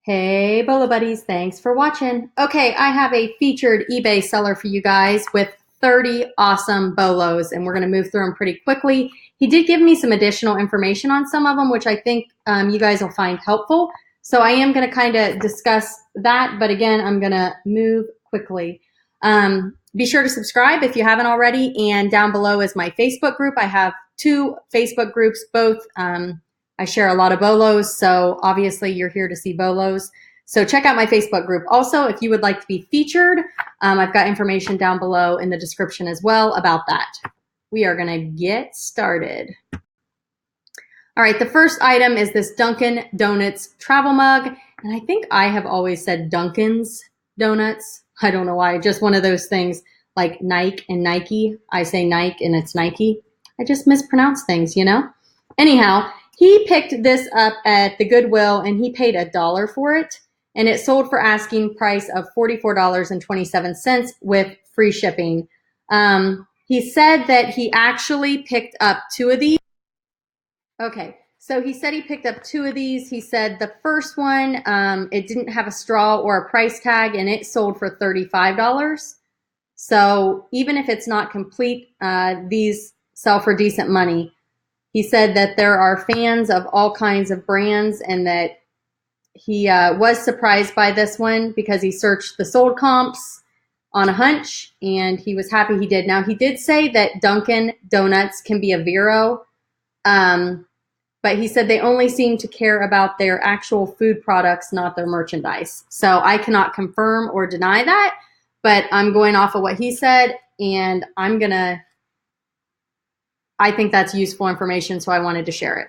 Hey, Bolo Buddies, thanks for watching. Okay, I have a featured eBay seller for you guys with 30 awesome bolos, and we're going to move through them pretty quickly. He did give me some additional information on some of them, which I think you guys will find helpful. So I am going to kind of discuss that, but again, I'm going to move quickly. Be sure to subscribe if you haven't already, and down below is my Facebook group. I have two Facebook groups, both I share a lot of bolos, so obviously you're here to see bolos. So check out my Facebook group. Also, if you would like to be featured, I've got information down below in the description as well about that. We are gonna get started. All right, the first item is this Dunkin' Donuts travel mug. And I think I have always said Dunkin's Donuts. I don't know why, just one of those things like Nike and Nike. I say Nike and it's Nike. I just mispronounce things, you know? Anyhow, he picked this up at the Goodwill and he paid $1 for it. And it sold for asking price of $44.27 with free shipping. He said that he actually picked up two of these. Okay, so he said he picked up two of these. He said the first one, it didn't have a straw or a price tag and it sold for $35. So even if it's not complete, these sell for decent money. He said that there are fans of all kinds of brands and that he was surprised by this one because he searched the sold comps on a hunch and he was happy he did. Now, he did say that Dunkin' Donuts can be a Vero, but he said they only seem to care about their actual food products, not their merchandise. So I cannot confirm or deny that, but I'm going off of what he said and I think that's useful information, so I wanted to share it.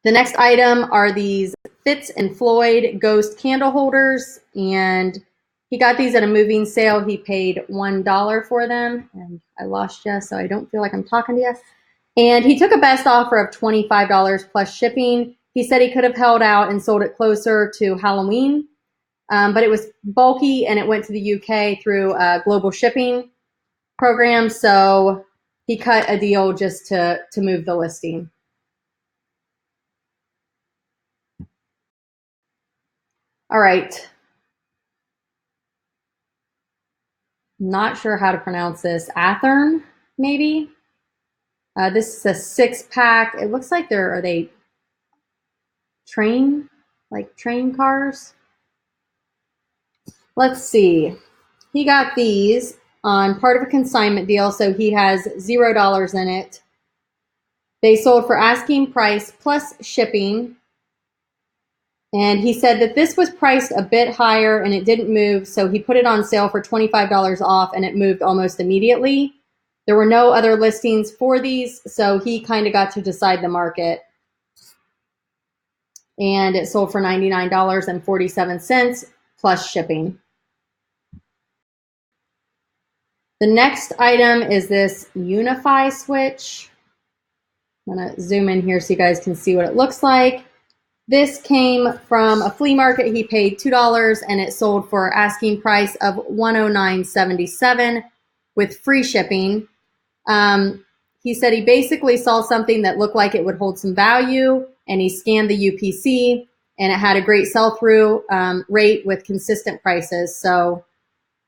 The next item are these Fitz and Floyd ghost candle holders, and he got these at a moving sale. He paid $1 for them, and I lost you, so I don't feel like I'm talking to you. And he took a best offer of $25 plus shipping. He said he could have held out and sold it closer to Halloween, but it was bulky, and it went to the UK through a global shipping program, so he cut a deal just to move the listing. All right. Not sure how to pronounce this. Athern, maybe? This is a 6-pack. It looks like are they train cars? Let's see. He got these on part of a consignment deal, so he has $0 in it. They sold for asking price plus shipping. And he said that this was priced a bit higher and it didn't move, so he put it on sale for $25 off and it moved almost immediately. There were no other listings for these, so he kind of got to decide the market. And it sold for $99.47 plus shipping. The next item is this Unify switch. I'm going to zoom in here so you guys can see what it looks like. This came from a flea market. He paid $2 and it sold for asking price of $109.77 with free shipping. He said he basically saw something that looked like it would hold some value and he scanned the UPC and it had a great sell-through rate with consistent prices. So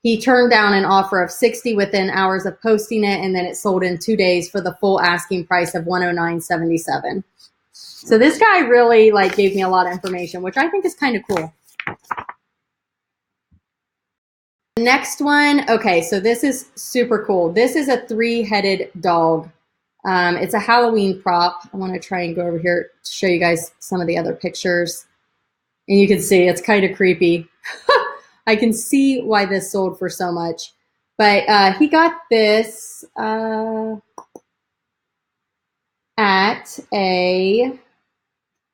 he turned down an offer of $60 within hours of posting it, and then it sold in 2 days for the full asking price of $109.77. So this guy really gave me a lot of information, which I think is kind of cool. The next one, okay, so this is super cool. This is a 3-headed dog. It's a Halloween prop. I want to try and go over here to show you guys some of the other pictures. And you can see it's kind of creepy. I can see why this sold for so much. But he got this at a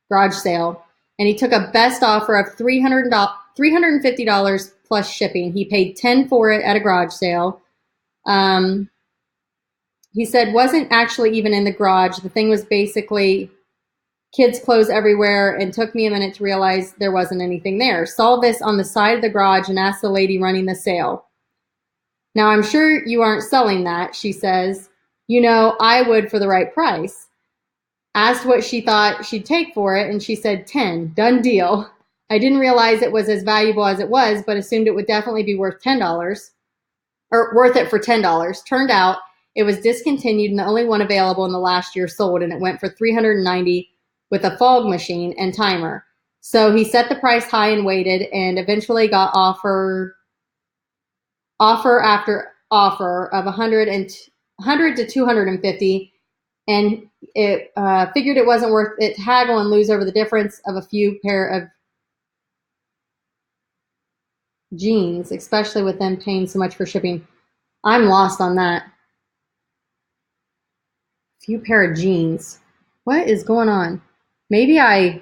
garage sale, and he took a best offer of $350 plus shipping. He paid $10 for it at a garage sale. He said wasn't actually even in the garage. The thing was basically kids' clothes everywhere, and took me a minute to realize there wasn't anything there. Saw this on the side of the garage and asked the lady running the sale. Now, I'm sure you aren't selling that, she says. You know, I would for the right price. Asked what she thought she'd take for it, and she said 10, done deal. I didn't realize it was as valuable as it was, but assumed it would definitely be worth $10 or worth it for $10. Turned out it was discontinued and the only one available in the last year sold, and it went for $390 with a fog machine and timer. So he set the price high and waited, and eventually got offer after offer of 100 to 250, and it figured it wasn't worth it to haggle and lose over the difference of a few pair of jeans, especially with them paying so much for shipping. I'm lost on that. Few pair of jeans. What is going on? Maybe I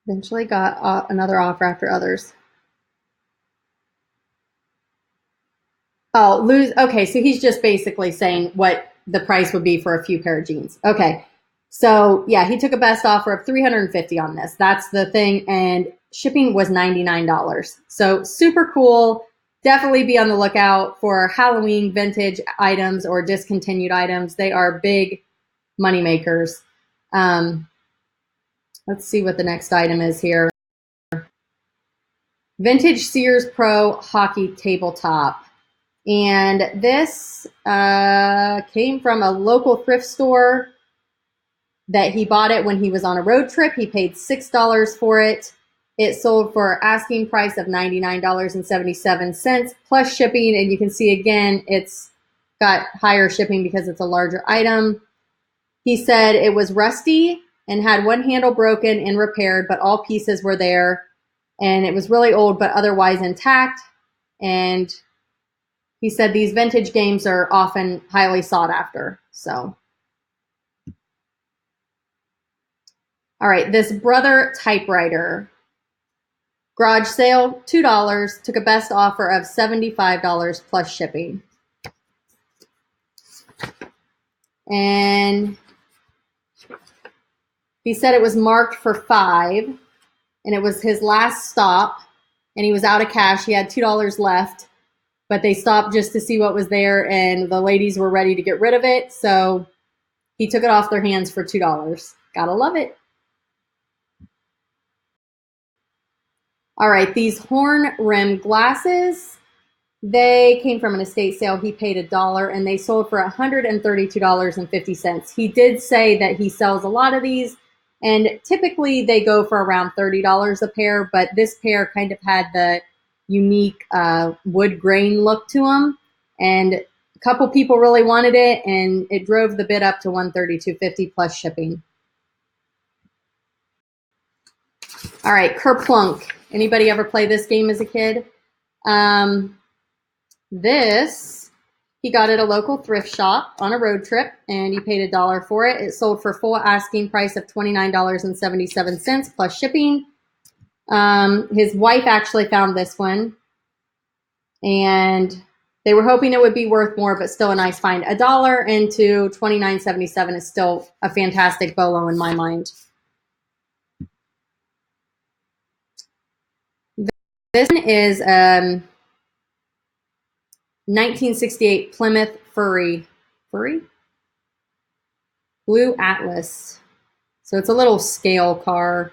eventually got another offer after others. Oh, lose. Okay, so he's just basically saying what the price would be for a few pair of jeans. Okay. So, yeah, he took a best offer of $350 on this. That's the thing. And shipping was $99. So, super cool. Definitely be on the lookout for Halloween vintage items or discontinued items. They are big money makers. Let's see what the next item is here. Vintage Sears Pro Hockey Tabletop. And this came from a local thrift store that he bought it when he was on a road trip. He paid $6 for it. It sold for asking price of $99.77 plus shipping. And you can see again, it's got higher shipping because it's a larger item. He said it was rusty and had one handle broken and repaired, but all pieces were there. And it was really old, but otherwise intact. And he said these vintage games are often highly sought after. So, all right, this Brother typewriter. Garage sale, $2. Took a best offer of $75 plus shipping. And he said it was marked for $5, and it was his last stop, and he was out of cash. He had $2 left, but they stopped just to see what was there, and the ladies were ready to get rid of it, so he took it off their hands for $2. Gotta love it. All right, these horn rim glasses, they came from an estate sale. He paid $1, and they sold for $132.50. He did say that he sells a lot of these, and typically they go for around $30 a pair, but this pair kind of had the unique wood grain look to them, and a couple people really wanted it, and it drove the bid up to $132.50 plus shipping. All right, Kerplunk. Anybody ever play this game as a kid? This, he got at a local thrift shop on a road trip, and he paid $1 for it. It sold for full asking price of $29.77 plus shipping. His wife actually found this one, and they were hoping it would be worth more, but still a nice find. $1 into $29.77 is still a fantastic bolo in my mind. This one is 1968 Plymouth Furry Blue Atlas. So it's a little scale car.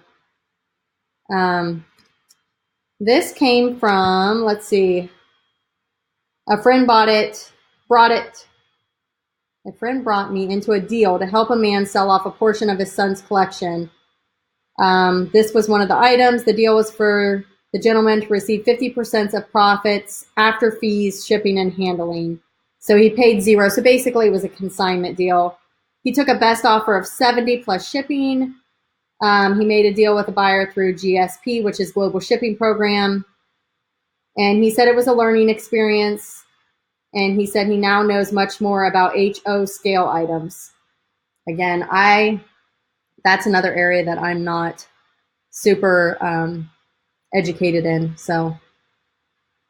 This came from, let's see, a friend a friend brought me into a deal to help a man sell off a portion of his son's collection. This was one of the items. The deal was for the gentleman to receive 50% of profits after fees, shipping, and handling. So he paid $0. So basically it was a consignment deal. He took a best offer of $70 plus shipping. He made a deal with a buyer through GSP, which is Global Shipping Program. And he said it was a learning experience. And he said he now knows much more about HO scale items. Again, that's another area that I'm not super educated in. So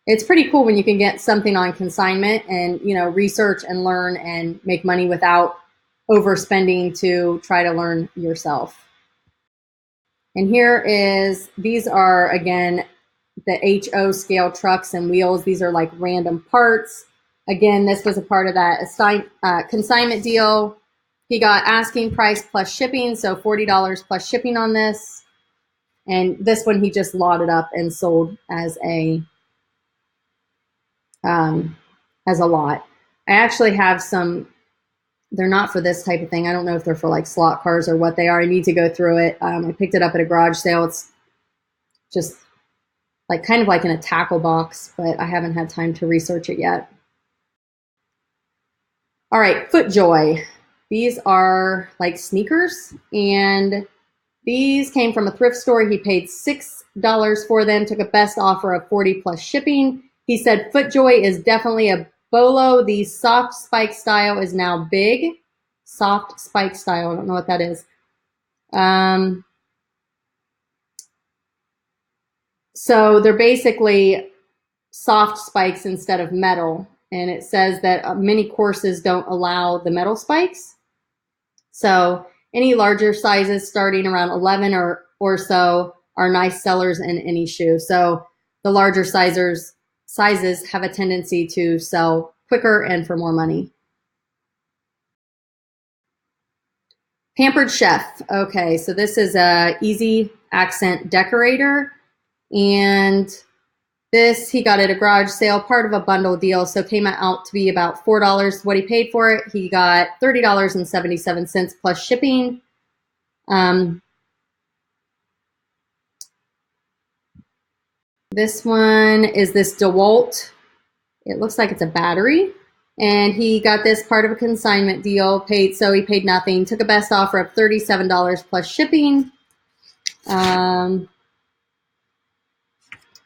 it's pretty cool when you can get something on consignment and, research and learn and make money without overspending to try to learn yourself. And these are, again, the HO scale trucks and wheels. These are like random parts. Again, this was a part of that consignment deal. He got asking price plus shipping, so $40 plus shipping on this. And this one he just lotted up and sold as a lot. I actually have some. They're not for this type of thing. I don't know if they're for like slot cars or what they are. I need to go through it. I picked it up at a garage sale. It's just like kind of like in a tackle box, but I haven't had time to research it yet. All right, FootJoy. These are like sneakers, and these came from a thrift store. He paid $6 for them, took a best offer of $40 plus shipping. He said FootJoy is definitely a BOLO. The soft spike style is now big. Soft spike style, I don't know what that is. So they're basically soft spikes instead of metal. And it says that many courses don't allow the metal spikes. So any larger sizes starting around 11 or so are nice sellers in any shoe. So the larger sizes have a tendency to sell quicker and for more money. Pampered Chef. Okay, so this is a easy accent decorator. And this, he got at a garage sale, part of a bundle deal, so came out to be about $4 what he paid for it. He got $30.77 plus shipping. This one is this DeWalt. It looks like it's a battery. And he got this part of a consignment deal, so he paid nothing. Took a best offer of $37 plus shipping.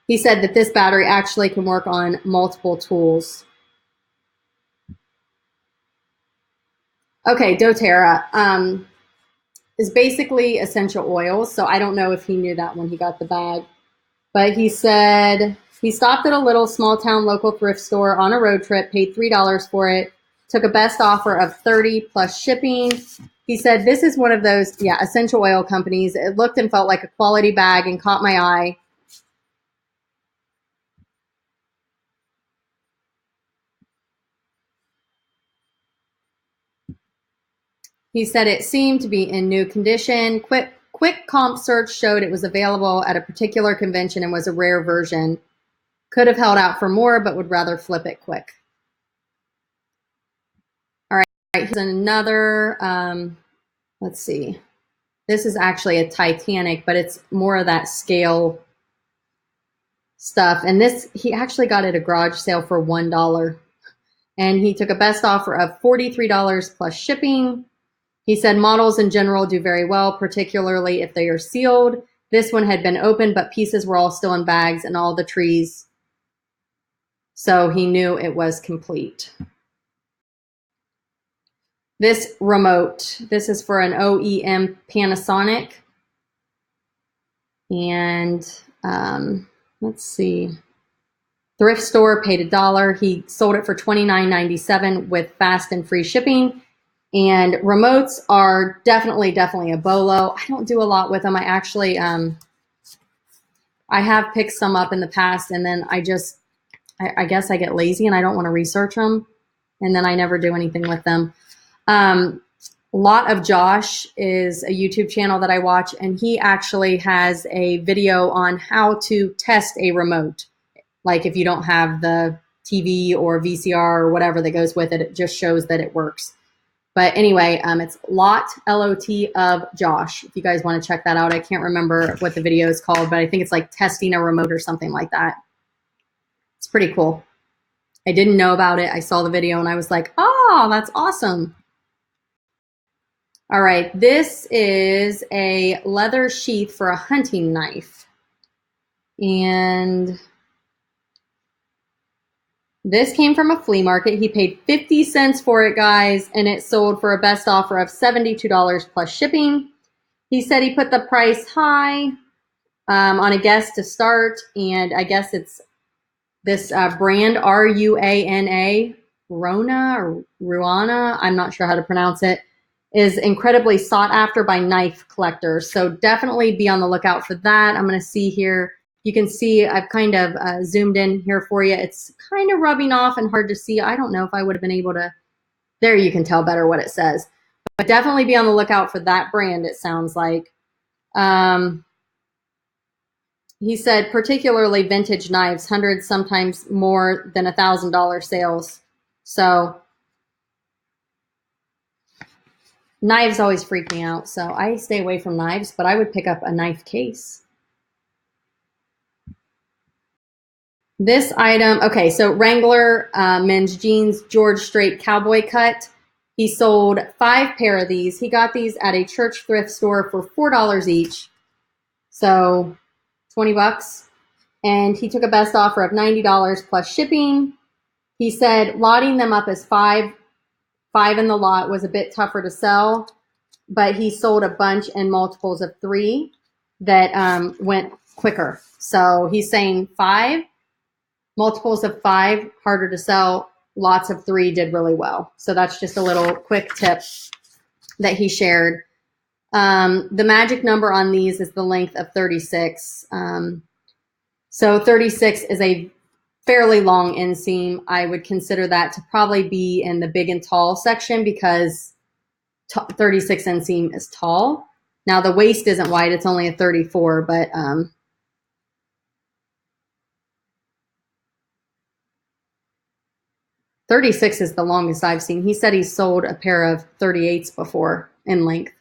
He said that this battery actually can work on multiple tools. Okay, doTERRA is basically essential oils. So I don't know if he knew that when he got the bag. But he said he stopped at a little small town local thrift store on a road trip, paid $3 for it, took a best offer of $30 plus shipping. He said this is one of those, essential oil companies. It looked and felt like a quality bag and caught my eye. He said it seemed to be in new condition. Quick comp search showed it was available at a particular convention and was a rare version. Could have held out for more, but would rather flip it quick. All right, here's another, let's see. This is actually a Titanic, but it's more of that scale stuff. And this, he actually got it at a garage sale for $1. And he took a best offer of $43 plus shipping. He said models in general do very well, particularly if they are sealed. This one had been open, but pieces were all still in bags and all the trees. So he knew it was complete. This remote, this is for an OEM Panasonic. And let's see. Thrift store paid $1. He sold it for $29.97 with fast and free shipping. And remotes are definitely a BOLO. I don't do a lot with them. I actually, I have picked some up in the past, and then I guess I get lazy and I don't want to research them, and then I never do anything with them. Lot of Josh is a YouTube channel that I watch, and he actually has a video on how to test a remote. Like if you don't have the TV or VCR or whatever that goes with it, it just shows that it works. But anyway, it's Lot of Josh. If you guys want to check that out, I can't remember what the video is called, but I think it's like testing a remote or something like that. It's pretty cool. I didn't know about it. I saw the video and I was like, oh, that's awesome. All right, this is a leather sheath for a hunting knife. And this came from a flea market. He paid 50 cents for it, guys, and it sold for a best offer of $72 plus shipping. He said he put the price high on a guess to start, and I guess it's this brand, Ruana, Rona or Ruana, I'm not sure how to pronounce it, is incredibly sought after by knife collectors. So definitely be on the lookout for that. I'm going to see here. You can see I've kind of zoomed in here for you. It's kind of rubbing off and hard to see. I don't know if I would have been able to. There you can tell better what it says. But definitely be on the lookout for that brand, it sounds like. He said particularly vintage knives, hundreds, sometimes more than $1,000 sales. So knives always freak me out. So I stay away from knives, but I would pick up a knife case. This item, okay, so Wrangler men's jeans, George Strait cowboy cut. He sold 5 pair of these. He got these at a church thrift store for $4 each. So 20 bucks. And he took a best offer of $90 plus shipping. He said lotting them up as five in the lot was a bit tougher to sell, but he sold a bunch in multiples of 3 that went quicker. So he's saying 5, multiples of 5, harder to sell. Lots of 3 did really well. So that's just a little quick tip that he shared. The magic number on these is the length of 36. So 36 is a fairly long inseam. I would consider that to probably be in the big and tall section because 36 inseam is tall. Now the waist isn't wide, it's only a 34, but 36 is the longest I've seen. He said he sold a pair of 38s before in length.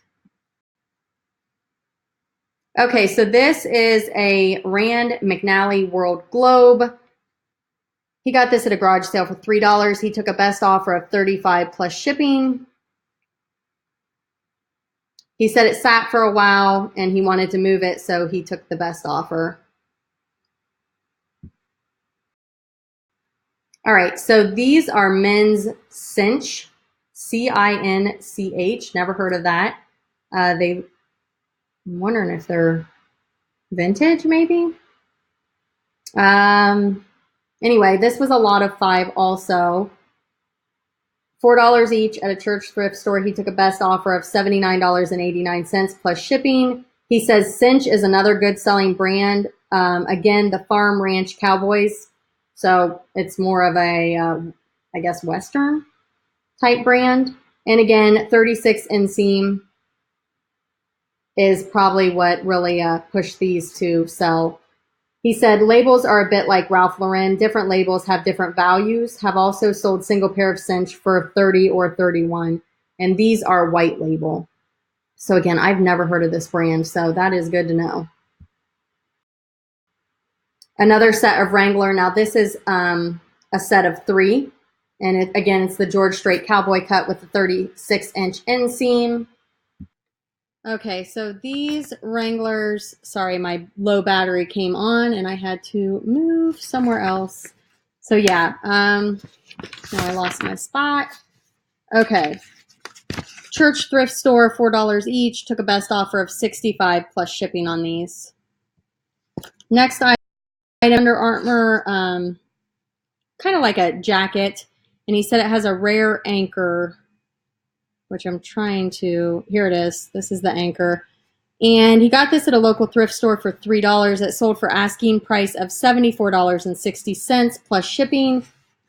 Okay, so this is a Rand McNally World Globe. He got this at a garage sale for $3. He took a best offer of $35 plus shipping. He said it sat for a while and he wanted to move it, so he took the best offer. All right, so these are men's cinch, C-I-N-C-H. Never heard of that. I'm wondering if they're vintage, maybe. Anyway, this was a lot of 5 also. $4 each at a church thrift store. He took a best offer of $79.89 plus shipping. He says Cinch is another good selling brand. Again, the Farm Ranch Cowboys. So it's more of a, I guess, Western type brand. And again, 36 inseam is probably what really pushed these to sell. He said labels are a bit like Ralph Lauren. Different labels have different values. Have also sold single pair of cinch for 30 or 31. And these are white label. So again, I've never heard of this brand, so that is good to know. Another set of Wrangler. Now this is a set of 3. And again, it's the George Strait cowboy cut with the 36-inch inseam. Okay, so these Wranglers, sorry, my low battery came on and I had to move somewhere else. So yeah, now I lost my spot. Okay, church thrift store, $4 each, took a best offer of $65 plus shipping on these. Next item, Under Armour, kind of like a jacket, and he said it has a rare anchor, which I'm trying to, here it is. This is the anchor. And he got this at a local thrift store for $3. It sold for asking price of $74.60 plus shipping.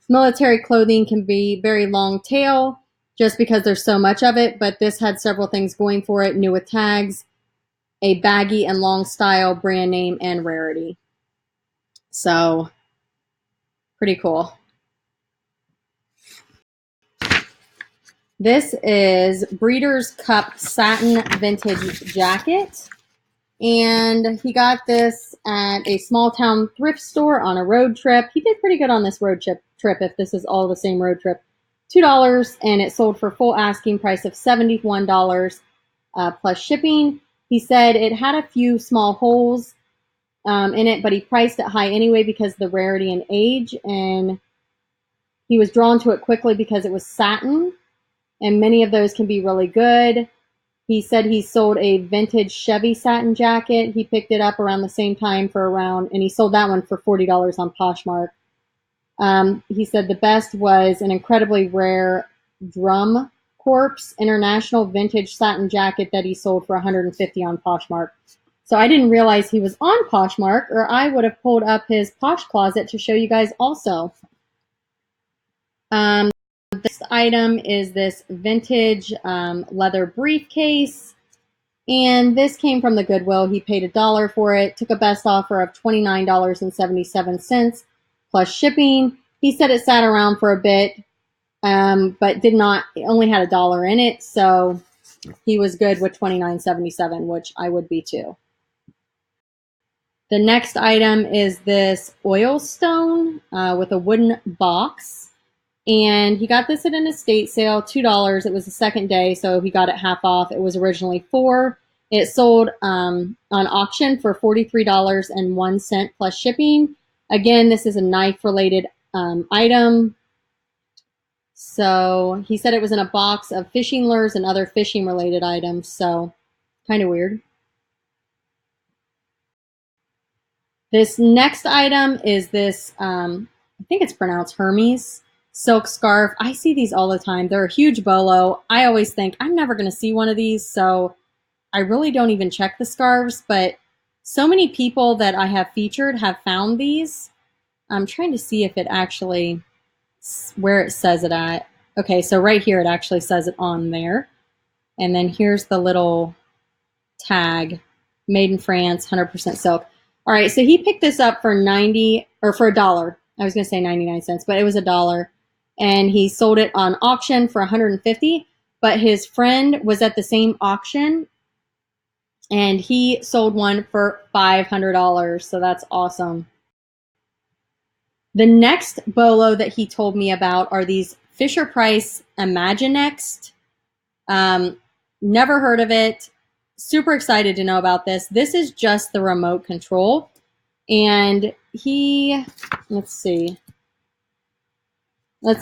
Military clothing can be very long tail just because there's so much of it, but this had several things going for it. New with tags, a baggy and long style, brand name, and rarity. So, pretty cool. This is Breeders' Cup Satin Vintage Jacket. And he got this at a small town thrift store on a road trip. He did pretty good on this road trip if this is all the same road trip. $2, and it sold for full asking price of $71 plus shipping. He said it had a few small holes in it, but he priced it high anyway because of the rarity and age. And he was drawn to it quickly because it was satin, and many of those can be really good. He said he sold a vintage Chevy satin jacket. He picked it up around the same time for around, and he sold that one for $40 on Poshmark. He said the best was an incredibly rare Drum Corps International vintage satin jacket that he sold for $150 on Poshmark. So I didn't realize he was on Poshmark, or I would have pulled up his Posh Closet to show you guys also. This item is this vintage leather briefcase. And this came from the Goodwill. He paid $1 for it, took a best offer of $29.77 plus shipping. He said it sat around for a bit, but did not, it only had $1 in it. So he was good with $29.77, which I would be too. The next item is this oil stone with a wooden box. And he got this at an estate sale, $2. It was the second day, so he got it half off. It was originally $4. It sold on auction for $43.01 plus shipping. Again, this is a knife-related item. So he said it was in a box of fishing lures and other fishing-related items. So kind of weird. This next item is this, I think it's pronounced Hermes silk scarf. I see these all the time. They're a huge bolo. I always think I'm never going to see one of these, so I really don't even check the scarves, but so many people that I have featured have found these. I'm trying to see if it actually, where it says it at. Okay, so right here it actually says it on there. And then here's the little tag, made in France, 100% silk. All right, so he picked this up for $1. I was going to say 99 cents, but it was $1. And he sold it on auction for $150. But his friend was at the same auction, and he sold one for $500. So that's awesome. The next bolo that he told me about are these Fisher-Price Imaginext. Never heard of it. Super excited to know about this. This is just the remote control. And he, let's see.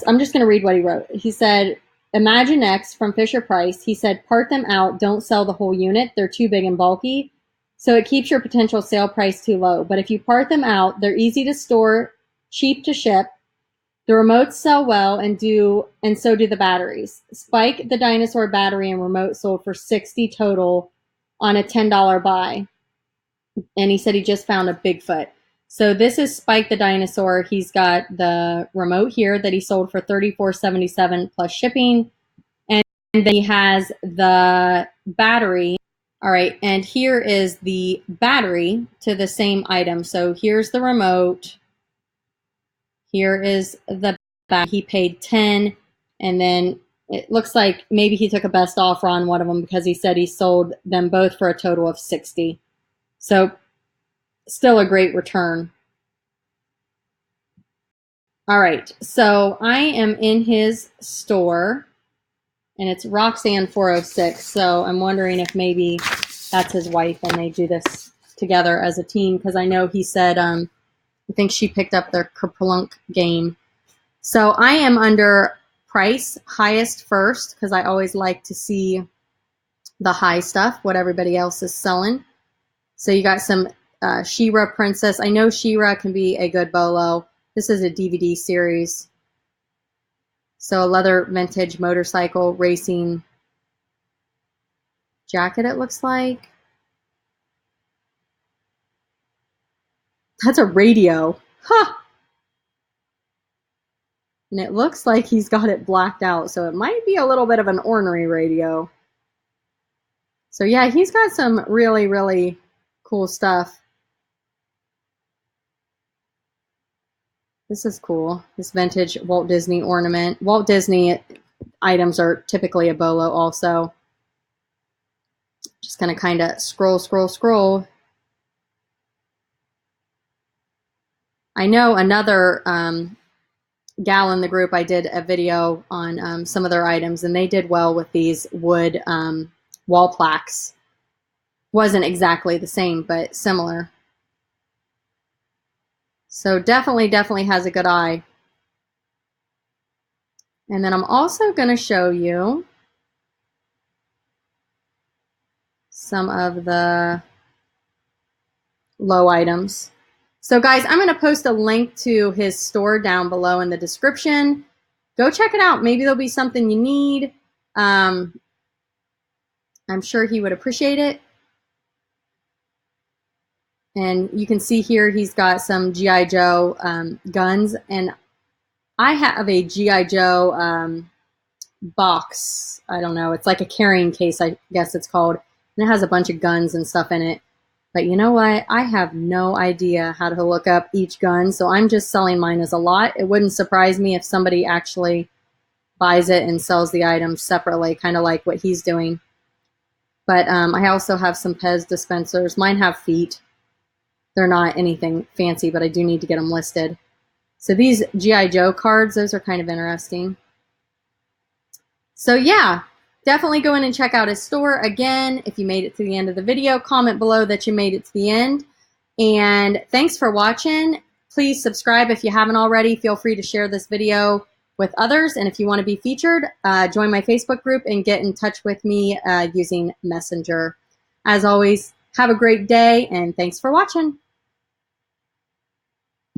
I'm just going to read what he wrote. He said, Imaginext from Fisher-Price. He said, part them out. Don't sell the whole unit. They're too big and bulky. So it keeps your potential sale price too low. But if you part them out, they're easy to store, cheap to ship. The remotes sell well, and so do the batteries. Spike the Dinosaur battery and remote sold for $60 total on a $10 buy. And he said he just found a Bigfoot. So this is Spike the Dinosaur. He's got the remote here that he sold for $34.77 plus shipping. And then he has the battery. All right, and here is the battery to the same item. So here's the remote. Here is the battery. He paid $10, and then it looks like maybe he took a best offer on one of them because he said he sold them both for a total of $60. So still a great return. All right, so I am in his store, and it's Roxanne 406. So I'm wondering if maybe that's his wife and they do this together as a team, because I know he said I think she picked up their Kerplunk game. So I am under price highest first, because I always like to see the high stuff, what everybody else is selling. So you got some She-Ra Princess. I know She-Ra can be a good bolo. This is a DVD series. So a leather vintage motorcycle racing jacket, it looks like. That's a radio. Huh. And it looks like he's got it blacked out, so it might be a little bit of an ornery radio. So yeah, he's got some really, really cool stuff. This is cool. This vintage Walt Disney ornament. Walt Disney items are typically a bolo also. Just gonna kind of scroll. I know another gal in the group, I did a video on some of their items, and they did well with these wood wall plaques. Wasn't exactly the same, but similar. So definitely has a good eye. And then I'm also going to show you some of the low items. So guys, I'm going to post a link to his store down below in the description. Go check it out. Maybe there'll be something you need. I'm sure he would appreciate it. And you can see here he's got some G.I. Joe guns, and I have a G.I. Joe box. I don't know. It's like a carrying case, I guess it's called. And it has a bunch of guns and stuff in it. But you know what? I have no idea how to look up each gun, so I'm just selling mine as a lot. It wouldn't surprise me if somebody actually buys it and sells the items separately, kind of like what he's doing. But I also have some Pez dispensers. Mine have feet. They're not anything fancy, but I do need to get them listed. So these G.I. Joe cards, those are kind of interesting. So yeah, definitely go in and check out his store. Again, if you made it to the end of the video, comment below that you made it to the end. And thanks for watching. Please subscribe if you haven't already. Feel free to share this video with others. And if you want to be featured, join my Facebook group and get in touch with me using Messenger. As always, have a great day and thanks for watching.